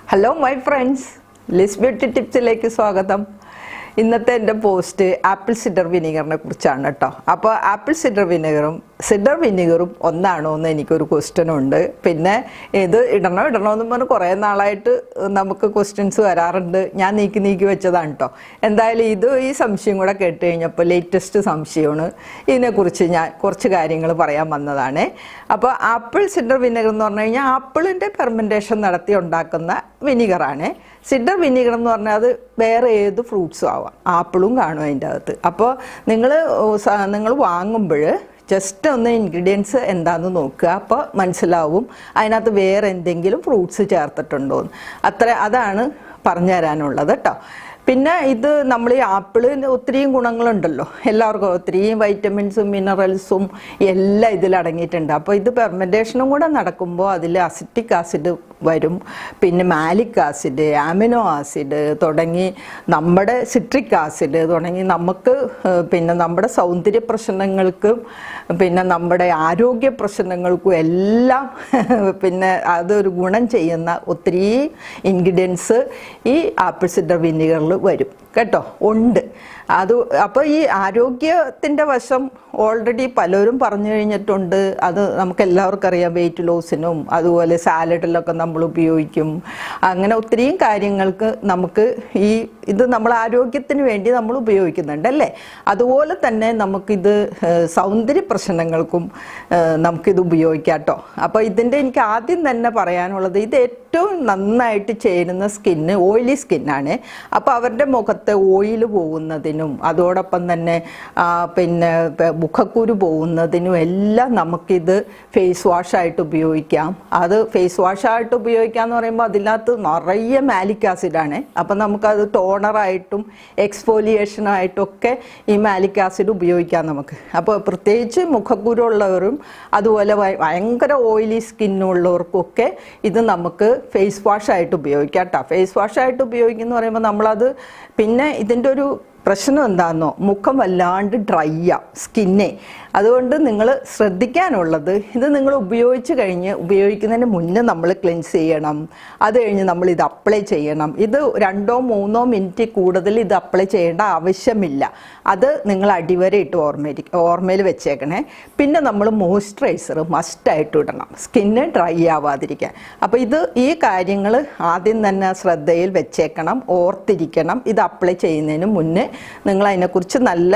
Hello my friends, Liz Beauty Tipsiലേക്ക് സ്വാഗതം. ഇന്നത്തെ എൻ്റെ പോസ്റ്റ് ആപ്പിൾ സിഡർ വിനീഗറിനെ കുറിച്ചാണ് കേട്ടോ. അപ്പോൾ ആപ്പിൾ സിഡർ വിനീഗറും ഒന്നാണോ എന്ന് എനിക്കൊരു ക്വസ്റ്റ്യൻ ഉണ്ട്. പിന്നെ ഇത് ഇടണമെന്ന് പറഞ്ഞ് കുറേ നാളായിട്ട് നമുക്ക് ക്വസ്റ്റ്യൻസ് വരാറുണ്ട്. ഞാൻ നീക്കി വെച്ചതാണ് കേട്ടോ. എന്തായാലും ഈ സംശയം കൂടെ കേട്ട് കഴിഞ്ഞപ്പോൾ ലേറ്റസ്റ്റ് സംശയമാണ്. ഇതിനെക്കുറിച്ച് ഞാൻ കുറച്ച് കാര്യങ്ങൾ പറയാൻ വന്നതാണ്. അപ്പോൾ ആപ്പിൾ സിഡർ വിനീഗർ എന്ന് പറഞ്ഞു കഴിഞ്ഞാൽ ആപ്പിളിൻ്റെ ഫെർമെൻറ്റേഷൻ നടത്തി ഉണ്ടാക്കുന്ന വിനീഗറാണ്. സിഡർ വിനീഗർ എന്ന് പറഞ്ഞാൽ അത് വേറെ ഏത് ഫ്രൂട്ട്സും ആവാം, ആപ്പിളും കാണും അതിൻ്റെ അകത്ത്. അപ്പോൾ നിങ്ങൾ വാങ്ങുമ്പോൾ ജസ്റ്റ് ഒന്ന് ഇൻഗ്രീഡിയൻസ് എന്താണെന്ന് നോക്കുക. അപ്പോൾ മനസ്സിലാവും അതിനകത്ത് വേറെ എന്തെങ്കിലും ഫ്രൂട്ട്സ് ചേർത്തിട്ടുണ്ടോ എന്ന്. അതാണ് പറഞ്ഞു തരാനുള്ളത് കേട്ടോ. പിന്നെ ഇത് നമ്മൾ ഈ ആപ്പിളിന് ഒത്തിരിയും ഗുണങ്ങളുണ്ടല്ലോ, എല്ലാവർക്കും ഒത്തിരിയും വൈറ്റമിൻസും മിനറൽസും എല്ലാം ഇതിലടങ്ങിയിട്ടുണ്ട്. അപ്പോൾ ഇത് ഫെർമെൻറ്റേഷനും കൂടെ നടക്കുമ്പോൾ അതിൽ അസിറ്റിക് ആസിഡ് വരും, പിന്നെ മാലിക് ആസിഡ്, ആമിനോ ആസിഡ് തുടങ്ങി നമ്മുടെ സിട്രിക് ആസിഡ് തുടങ്ങി നമുക്ക് പിന്നെ നമ്മുടെ സൗന്ദര്യ പ്രശ്നങ്ങൾക്കും പിന്നെ നമ്മുടെ ആരോഗ്യ പ്രശ്നങ്ങൾക്കും എല്ലാം പിന്നെ അതൊരു ഗുണം ചെയ്യുന്ന ഒത്തിരി ഇൻഗ്രീഡിയൻസ് ഈ ആപ്പിൾ സിഡർ വിനീഗറിൽ വരും കേട്ടോ, ഉണ്ട്. അപ്പോൾ ഈ ആരോഗ്യത്തിൻ്റെ വശം ഓൾറെഡി പലരും പറഞ്ഞു കഴിഞ്ഞിട്ടുണ്ട്. അത് നമുക്ക് എല്ലാവർക്കും അറിയാം. വെയിറ്റ് ലോസിനും അതുപോലെ സാലഡിലൊക്കെ നമ്മൾ ഉപയോഗിക്കും. അങ്ങനെ ഒത്തിരിയും കാര്യങ്ങൾക്ക് നമുക്ക് ഇത് നമ്മൾ ആരോഗ്യത്തിന് വേണ്ടി നമ്മൾ ഉപയോഗിക്കുന്നുണ്ട് അല്ലേ. അതുപോലെ തന്നെ നമുക്കിത് സൗന്ദര്യ പ്രശ്നങ്ങൾക്കും നമുക്കിത് ഉപയോഗിക്കാം കേട്ടോ. അപ്പോൾ എനിക്ക് ആദ്യം തന്നെ പറയാനുള്ളത്, ഇത് ഏറ്റവും നന്നായിട്ട് ചേരുന്ന സ്കിന്ന് ഓയിലി സ്കിന്നാണ്. അപ്പോൾ അവരുടെ മുഖത്തെ ഓയിൽ പോകുന്നതിനും അതോടൊപ്പം തന്നെ പിന്നെ മുഖക്കുരു പോകുന്നതിനും എല്ലാം നമുക്കിത് ഫേസ് വാഷായിട്ട് ഉപയോഗിക്കാം. അത് ഫേസ് വാഷായിട്ട് ഉപയോഗിക്കാമെന്ന് പറയുമ്പോൾ അതിനകത്ത് നിറയെ മാലിക് ആസിഡാണ്. അപ്പം നമുക്കത് ടോണറായിട്ടും എക്സ്ഫോലിയേഷനായിട്ടും ഒക്കെ ഈ മാലിക് ആസിഡ് ഉപയോഗിക്കാം നമുക്ക്. അപ്പോൾ പ്രത്യേകിച്ച് മുഖക്കുരു ഉള്ളവരും അതുപോലെ ഭയങ്കര ഓയിലി സ്കിന്നുള്ളവർക്കൊക്കെ ഇത് നമുക്ക് ഫേസ് വാഷായിട്ട് ഉപയോഗിക്കാം കേട്ടോ. ഫേസ് വാഷായിട്ട് ഉപയോഗിക്കുന്ന പറയുമ്പോൾ നമ്മളത് പിന്നെ ഇതിൻ്റെ ഒരു പ്രശ്നം എന്താണെന്നോ, മുഖം വല്ലാണ്ട് ഡ്രൈ ആവും സ്കിന്നെ. അതുകൊണ്ട് നിങ്ങൾ ശ്രദ്ധിക്കാനുള്ളത്, ഇത് നിങ്ങൾ ഉപയോഗിക്കുന്നതിന് മുന്നേ നമ്മൾ ക്ലെൻസ് ചെയ്യണം. അത് കഴിഞ്ഞ് നമ്മൾ ഇത് അപ്ലൈ ചെയ്യണം. ഇത് 2-3 മിനിറ്റ് കൂടുതൽ ഇത് അപ്ലൈ ചെയ്യേണ്ട ആവശ്യമില്ല. അത് നിങ്ങൾ അടിവരെ ഇട്ട് ഓർമ്മയിൽ വെച്ചേക്കണേ. പിന്നെ നമ്മൾ മോയ്സ്ചറൈസർ മസ്റ്റായിട്ട് ഇടണം, സ്കിന്ന് ഡ്രൈ ആവാതിരിക്കാൻ. അപ്പോൾ ഈ കാര്യങ്ങൾ ആദ്യം തന്നെ ശ്രദ്ധയിൽ വെച്ചേക്കണം, ഓർത്തിരിക്കണം. ഇത് അപ്ലൈ ചെയ്യുന്നതിന് മുന്നേ നിങ്ങൾ അതിനെക്കുറിച്ച് നല്ല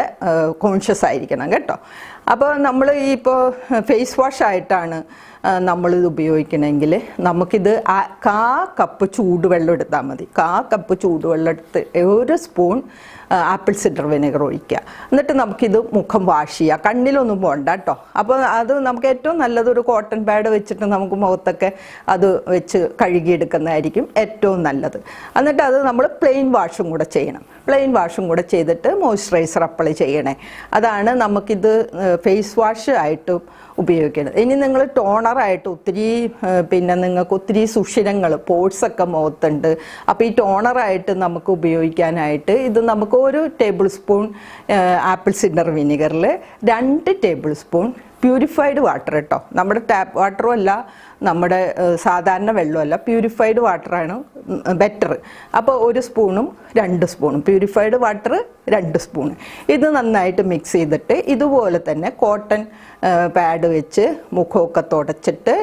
കോൺഷ്യസ് ആയിരിക്കണം കേട്ടോ. അപ്പോൾ നമ്മൾ ഇപ്പോൾ ഫേസ് വാഷ് ആയിട്ടാണ് നമ്മളിത് ഉപയോഗിക്കണമെങ്കിൽ നമുക്കിത് 1/4 കപ്പ് ചൂടുവെള്ളം എടുത്താൽ മതി. 1/4 കപ്പ് ചൂടുവെള്ളം എടുത്ത് 1 സ്പൂൺ ആപ്പിൾ സിഡർ വിനെഗർ ഒഴിക്കുക. എന്നിട്ട് നമുക്കിത് മുഖം വാഷ് ചെയ്യുക. കണ്ണിലൊന്നും പോകണ്ട കേട്ടോ. അപ്പോൾ അത് നമുക്ക് ഏറ്റവും നല്ലത് ഒരു കോട്ടൺ പാഡ് വെച്ചിട്ട് നമുക്ക് മുഖത്തൊക്കെ അത് വെച്ച് കഴുകിയെടുക്കുന്നതായിരിക്കും ഏറ്റവും നല്ലത്. എന്നിട്ട് അത് നമ്മൾ പ്ലെയിൻ വാഷും കൂടെ ചെയ്യണം. പ്ലെയിൻ വാഷും കൂടെ ചെയ്തിട്ട് മോയ്സ്ചറൈസർ അപ്ലൈ ചെയ്യണേ. അതാണ് നമുക്കിത് ഫേസ് വാഷ് ആയിട്ട് ഉപയോഗിക്കുന്നത്. ഇനി നിങ്ങൾ ടോണറായിട്ട് പിന്നെ നിങ്ങൾക്ക് ഒത്തിരി സുഷിരങ്ങൾ പോഴ്സൊക്കെ മുഖത്തുണ്ട്. അപ്പോൾ ഈ ടോണറായിട്ട് നമുക്ക് ഉപയോഗിക്കാനായിട്ട് ഇത് നമുക്ക് 1 ടേബിൾ സ്പൂൺ ആപ്പിൾ സിഡർ വിനീഗറിൽ 2 ടേബിൾ സ്പൂൺ പ്യൂരിഫൈഡ് വാട്ടർ കേട്ടോ. നമ്മുടെ ടാപ്പ് വാട്ടറും അല്ല, നമ്മുടെ സാധാരണ വെള്ളമല്ല, പ്യൂരിഫൈഡ് വാട്ടറാണ് ബെറ്റർ. അപ്പോൾ 1 സ്പൂണും 2 സ്പൂണും പ്യൂരിഫൈഡ് വാട്ടർ 2 സ്പൂൺ. ഇത് നന്നായിട്ട് മിക്സ് ചെയ്തിട്ട് ഇതുപോലെ തന്നെ കോട്ടൺ പാഡ് വെച്ച് മുഖമൊക്കെ തുടച്ചിട്ട്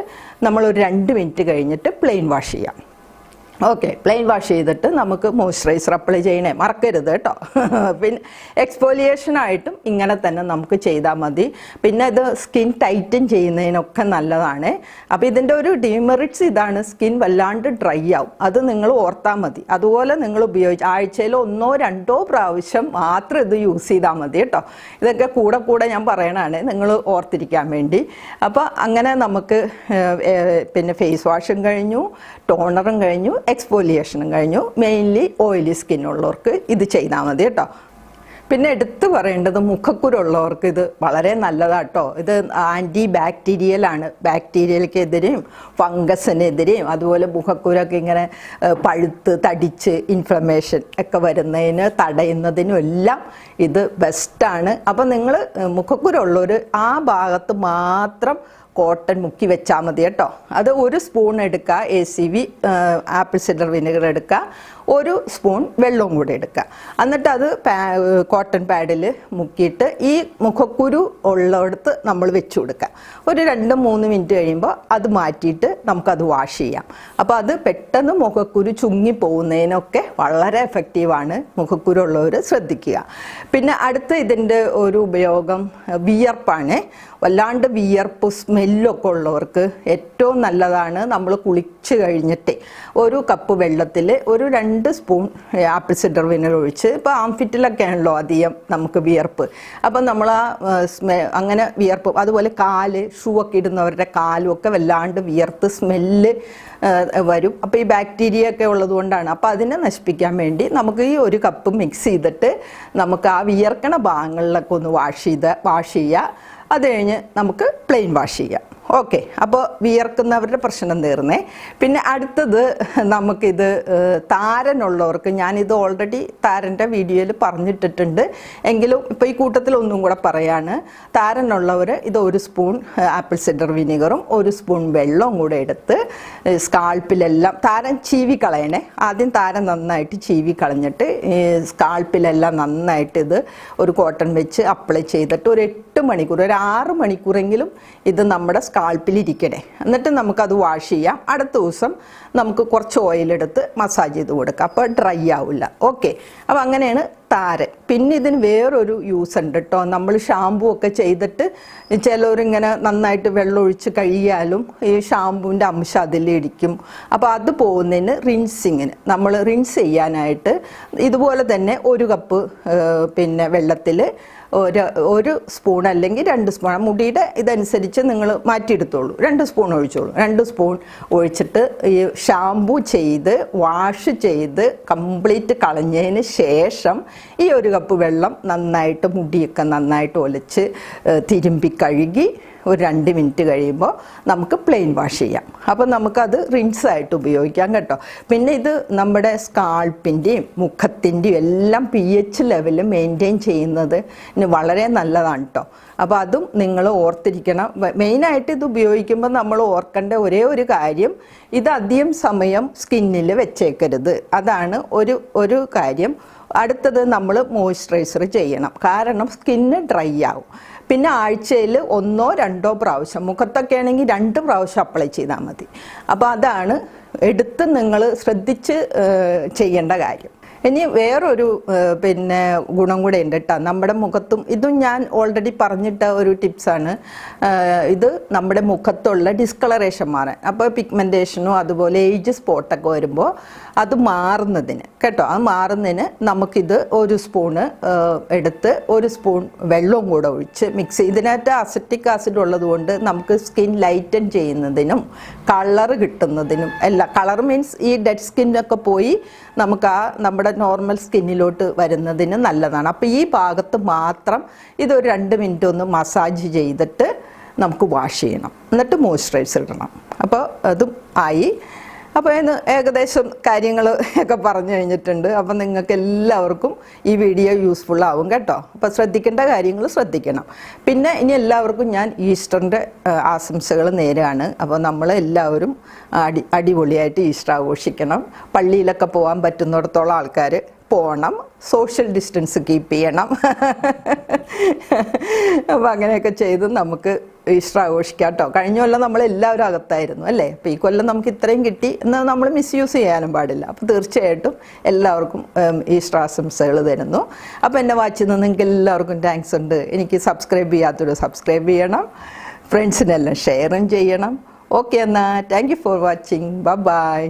നമ്മളൊരു 2 മിനിറ്റ് കഴിഞ്ഞിട്ട് പ്ലെയിൻ വാഷ് ചെയ്യാം. ഓക്കെ, പ്ലെയിൻ വാഷ് ചെയ്തിട്ട് നമുക്ക് മോയ്സ്ചറൈസർ അപ്ലൈ ചെയ്യണേ മറക്കരുത് കേട്ടോ. പിന്നെ എക്സ്ഫോലിയേഷനായിട്ടും ഇങ്ങനെ തന്നെ നമുക്ക് ചെയ്താൽ മതി. പിന്നെ ഇത് സ്കിൻ ടൈറ്റൻ ചെയ്യുന്നതിനൊക്കെ നല്ലതാണ്. അപ്പോൾ ഇതിൻ്റെ ഒരു ഡിമെറിറ്റ്സ് ഇതാണ്, സ്കിൻ വല്ലാണ്ട് ഡ്രൈ ആവും. അത് നിങ്ങൾ ഓർത്താൽ മതി. അതുപോലെ നിങ്ങൾ ആഴ്ചയിൽ 1-2 പ്രാവശ്യം മാത്രം ഇത് യൂസ് ചെയ്താൽ മതി കേട്ടോ. ഇതൊക്കെ കൂടെ ഞാൻ പറയണതാണ് നിങ്ങൾ ഓർത്തിരിക്കാൻ വേണ്ടി. അപ്പോൾ അങ്ങനെ നമുക്ക് പിന്നെ ഫേസ് വാഷും കഴിഞ്ഞു, ടോണറും കഴിഞ്ഞു, എക്സ്ഫോലിയേഷനും കഴിഞ്ഞു. മെയിൻലി ഓയിലി സ്കിന്നുള്ളവർക്ക് ഇത് ചെയ്താൽ മതി കേട്ടോ. പിന്നെ എടുത്തു പറയേണ്ടത്, മുഖക്കുരുള്ളവർക്ക് ഇത് വളരെ നല്ലതാട്ടോ. ഇത് ആൻറ്റി ബാക്ടീരിയലാണ്. ബാക്ടീരിയക്കെതിരെയും ഫംഗസിനെതിരെയും അതുപോലെ മുഖക്കുരൊക്കെ ഇങ്ങനെ പഴുത്ത് തടിച്ച് ഇൻഫ്ലമേഷൻ ഒക്കെ വരുന്നതിന് തടയുന്നതിനും എല്ലാം ഇത് ബെസ്റ്റാണ്. അപ്പം നിങ്ങൾ മുഖക്കുരുള്ളവർ ആ ഭാഗത്ത് മാത്രം കോട്ടൺ മുക്കി വെച്ചാൽ മതി കേട്ടോ. അത് 1 സ്പൂൺ എടുക്കുക ACV ആപ്പിൾ സിഡർ വിനെഗർ എടുക്കുക, 1 സ്പൂൺ വെള്ളവും കൂടെ എടുക്കുക. എന്നിട്ട് അത് കോട്ടൺ പാഡിൽ മുക്കിയിട്ട് ഈ മുഖക്കുരു ഉള്ളിടത്ത് നമ്മൾ വെച്ച് കൊടുക്കുക. ഒരു 2-3 മിനിറ്റ് കഴിയുമ്പോൾ അത് മാറ്റിയിട്ട് നമുക്കത് വാഷ് ചെയ്യാം. അപ്പോൾ അത് പെട്ടെന്ന് മുഖക്കുരു ചുങ്ങി പോകുന്നതിനൊക്കെ വളരെ എഫക്റ്റീവാണ്. മുഖക്കുരു ഉള്ളവർ ശ്രദ്ധിക്കുക. പിന്നെ അടുത്ത ഇതിൻ്റെ ഒരു ഉപയോഗം വിയർപ്പാണ്. വല്ലാണ്ട് വിയർപ്പ് സ്മെല്ലൊക്കെ ഉള്ളവർക്ക് ഏറ്റവും നല്ലതാണ് നമ്മൾ കുളിച്ച് കഴിഞ്ഞിട്ട് 1 കപ്പ് വെള്ളത്തിൽ ഒരു 2 സ്പൂൺ ആപ്പിൾ സിഡർ വിനെഗർ ഒഴിച്ച്, ഇപ്പോൾ ആംഫിറ്റിലൊക്കെ ആണല്ലോ അധികം നമുക്ക് വിയർപ്പ്, അപ്പം നമ്മൾ ആ അങ്ങനെ വിയർപ്പ്, അതുപോലെ ഷൂ ഒക്കെ ഇടുന്നവരുടെ കാലും ഒക്കെ വല്ലാണ്ട് വിയർത്ത് സ്മെല്ല് വരും. അപ്പോൾ ഈ ബാക്ടീരിയ ഒക്കെ ഉള്ളത് കൊണ്ടാണ്. അപ്പോൾ അതിനെ നശിപ്പിക്കാൻ വേണ്ടി നമുക്ക് ഈ 1 കപ്പ് മിക്സ് ചെയ്തിട്ട് നമുക്ക് ആ വിയർക്കണ ഭാഗങ്ങളിലൊക്കെ ഒന്ന് വാഷ് ചെയ്യുക. അത് കഴിഞ്ഞ് നമുക്ക് പ്ലെയിൻ വാഷ് ചെയ്യാം. ഓക്കെ, അപ്പോൾ വിയർക്കുന്നവരുടെ പ്രശ്നം തീർന്നേ. പിന്നെ അടുത്തത് നമുക്കിത് താരനുള്ളവർക്ക്, ഞാനിത് ഓൾറെഡി താരൻ്റെ വീഡിയോയിൽ പറഞ്ഞിട്ടിട്ടുണ്ട്, എങ്കിലും ഇപ്പോൾ ഈ കൂട്ടത്തിൽ ഒന്നും കൂടെ പറയാണ്. താരനുള്ളവർ ഇത് 1 സ്പൂൺ ആപ്പിൾ സിഡർ വിനെഗറും 1 സ്പൂൺ വെള്ളവും കൂടെ എടുത്ത് സ്കാൾപ്പിലെല്ലാം താരൻ ചീവി കളയണേ. ആദ്യം താരൻ നന്നായിട്ട് ചീവി കളഞ്ഞിട്ട് സ്കാൾപ്പിലെല്ലാം നന്നായിട്ട് ഇത് ഒരു കോട്ടൺ വെച്ച് അപ്ലൈ ചെയ്തിട്ട് ഒരു 8 മണിക്കൂർ, ഒരു 6 മണിക്കൂറെങ്കിലും ഇത് നമ്മുടെ സ്കാൾപ്പിലിരിക്കണേ. എന്നിട്ട് നമുക്കത് വാഷ് ചെയ്യാം. അടുത്ത ദിവസം നമുക്ക് കുറച്ച് ഓയിലെടുത്ത് മസാജ് ചെയ്ത് കൊടുക്കാം. അപ്പോൾ ഡ്രൈ ആവില്ല. ഓക്കെ, അപ്പോൾ അങ്ങനെയാണ് താരൻ. പിന്നെ ഇതിന് വേറൊരു യൂസ് ഉണ്ട് കേട്ടോ. നമ്മൾ ഷാമ്പൂ ഒക്കെ ചെയ്തിട്ട് ചിലവരിങ്ങനെ നന്നായിട്ട് വെള്ളം ഒഴിച്ച് കഴുകിയാലും ഈ ഷാമ്പൂവിൻ്റെ അംശം അതിലിരിക്കും. അപ്പോൾ അത് പോകുന്നതിന് റിൻസിങ്ങിന് നമ്മൾ റിൻസ് ചെയ്യാനായിട്ട് ഇതുപോലെ തന്നെ 1 കപ്പ് പിന്നെ വെള്ളത്തിൽ ഒരു സ്പൂൺ അല്ലെങ്കിൽ 2 സ്പൂൺ, മുടിയുടെ ഇതനുസരിച്ച് നിങ്ങൾ മാറ്റിയെടുത്തോളൂ, 2 സ്പൂൺ ഒഴിച്ചോളൂ. 2 സ്പൂൺ ഒഴിച്ചിട്ട് ഈ ഷാമ്പൂ ചെയ്ത് വാഷ് ചെയ്ത് കംപ്ലീറ്റ് കളഞ്ഞതിന് ശേഷം ഈ 1 കപ്പ് വെള്ളം നന്നായിട്ട് മുടിയൊക്കെ നന്നായിട്ട് ഒലച്ച് തിരുമ്പി കഴുകി ഒരു 2 മിനിറ്റ് കഴിയുമ്പോൾ നമുക്ക് പ്ലെയിൻ വാഷ് ചെയ്യാം. അപ്പോൾ നമുക്കത് റിൻസായിട്ട് ഉപയോഗിക്കാം കേട്ടോ. പിന്നെ ഇത് നമ്മുടെ സ്കാൾപ്പിൻ്റെയും മുഖത്തിൻ്റെയും എല്ലാം pH ലെവൽ മെയിൻറ്റെയിൻ ചെയ്യുന്നത് വളരെ നല്ലതാണ് കേട്ടോ. അപ്പോൾ അതും നിങ്ങൾ ഓർത്തിരിക്കണം. മെയിനായിട്ട് ഇത് ഉപയോഗിക്കുമ്പോൾ നമ്മൾ ഓർക്കേണ്ട ഒരേ ഒരു കാര്യം, ഇത് അധികം സമയം സ്കിന്നിൽ വെച്ചേക്കരുത്. അതാണ് ഒരു കാര്യം. അടുത്തത് നമ്മൾ മോയ്സ്ചറൈസർ ചെയ്യണം, കാരണം സ്കിന്ന് ഡ്രൈ ആവും. പിന്നെ ആഴ്ചയിൽ 1-2 പ്രാവശ്യം, മുഖത്തൊക്കെ ആണെങ്കിൽ 2 പ്രാവശ്യം അപ്ലൈ ചെയ്താൽ മതി. അപ്പോൾ അതാണ് എടുത്ത് നിങ്ങൾ ശ്രദ്ധിച്ച് ചെയ്യേണ്ട കാര്യം. ഇനി വേറൊരു പിന്നെ ഗുണം കൂടെ ഉണ്ട് കേട്ടോ നമ്മുടെ മുഖത്തും. ഇതും ഞാൻ ഓൾറെഡി പറഞ്ഞിട്ട ഒരു ടിപ്സാണ്. ഇത് നമ്മുടെ മുഖത്തുള്ള ഡിസ്കളറേഷൻ മാറാൻ, അപ്പോൾ പിഗ്മെൻറ്റേഷനും അതുപോലെ ഏജ് സ്പോട്ടൊക്കെ വരുമ്പോൾ അത് മാറുന്നതിന് കേട്ടോ, അത് മാറുന്നതിന് നമുക്കിത് 1 സ്പൂണ് എടുത്ത് 1 സ്പൂൺ വെള്ളവും കൂടെ ഒഴിച്ച് മിക്സ് ചെയ്ത്, ഇതിനകത്ത് അസറ്റിക് ആസിഡ് ഉള്ളത് കൊണ്ട് നമുക്ക് സ്കിൻ ലൈറ്റൻ ചെയ്യുന്നതിനും കളർ കിട്ടുന്നതിനും എല്ലാം, കളർ മീൻസ് ഈ ഡെഡ് സ്കിന്നൊക്കെ പോയി നമുക്ക് ആ നമ്മുടെ നോർമൽ സ്കിന്നിലോട്ട് വരുന്നതിന് നല്ലതാണ്. അപ്പോൾ ഈ ഭാഗത്ത് മാത്രം ഇതൊരു 2 മിനിറ്റ് ഒന്ന് മസാജ് ചെയ്തിട്ട് നമുക്ക് വാഷ് ചെയ്യണം, എന്നിട്ട് മോയ്സ്ചറൈസർ ഇടണം. അപ്പോൾ അതും ആയി. അപ്പോൾ ഇന്ന് ഏകദേശം കാര്യങ്ങൾ ഒക്കെ പറഞ്ഞു കഴിഞ്ഞിട്ടുണ്ട്. അപ്പം നിങ്ങൾക്ക് എല്ലാവർക്കും ഈ വീഡിയോ യൂസ്ഫുൾ ആവും കേട്ടോ. അപ്പോൾ ശ്രദ്ധിക്കേണ്ട കാര്യങ്ങൾ ശ്രദ്ധിക്കണം. പിന്നെ ഇനി എല്ലാവർക്കും ഞാൻ ഈസ്റ്ററിൻ്റെ ആശംസകൾ നേരാണ്. അപ്പോൾ നമ്മളെല്ലാവരും അടിപൊളിയായിട്ട് ഈസ്റ്റർ ആഘോഷിക്കണം. പള്ളിയിലൊക്കെ പോകാൻ പറ്റുന്നിടത്തോളം ആൾക്കാർ പോകണം, സോഷ്യൽ ഡിസ്റ്റൻസ് കീപ്പ് ചെയ്യണം. അപ്പോൾ അങ്ങനെയൊക്കെ ചെയ്ത് നമുക്ക് ഈസ്റ്റർ ആഘോഷിക്കാം കേട്ടോ. കഴിഞ്ഞ കൊല്ലം നമ്മളെല്ലാവരും അകത്തായിരുന്നു അല്ലേ. അപ്പോൾ ഈ കൊല്ലം നമുക്ക് ഇത്രയും കിട്ടി എന്നാൽ നമ്മൾ മിസ്യൂസ് ചെയ്യാനും പാടില്ല. അപ്പോൾ തീർച്ചയായിട്ടും എല്ലാവർക്കും ഈസ്റ്റർ ആശംസകൾ തരുന്നു. അപ്പോൾ എന്നെ വാച്ച് ചെയ്യുന്ന നിങ്ങൾക്ക് എല്ലാവർക്കും താങ്ക്സ് ഉണ്ട്. എനിക്ക് സബ്സ്ക്രൈബ് ചെയ്യാത്തവർ സബ്സ്ക്രൈബ് ചെയ്യണം, ഫ്രണ്ട്സിനെല്ലാം ഷെയറും ചെയ്യണം. ഓക്കെ എന്നാൽ thank you for watching. By.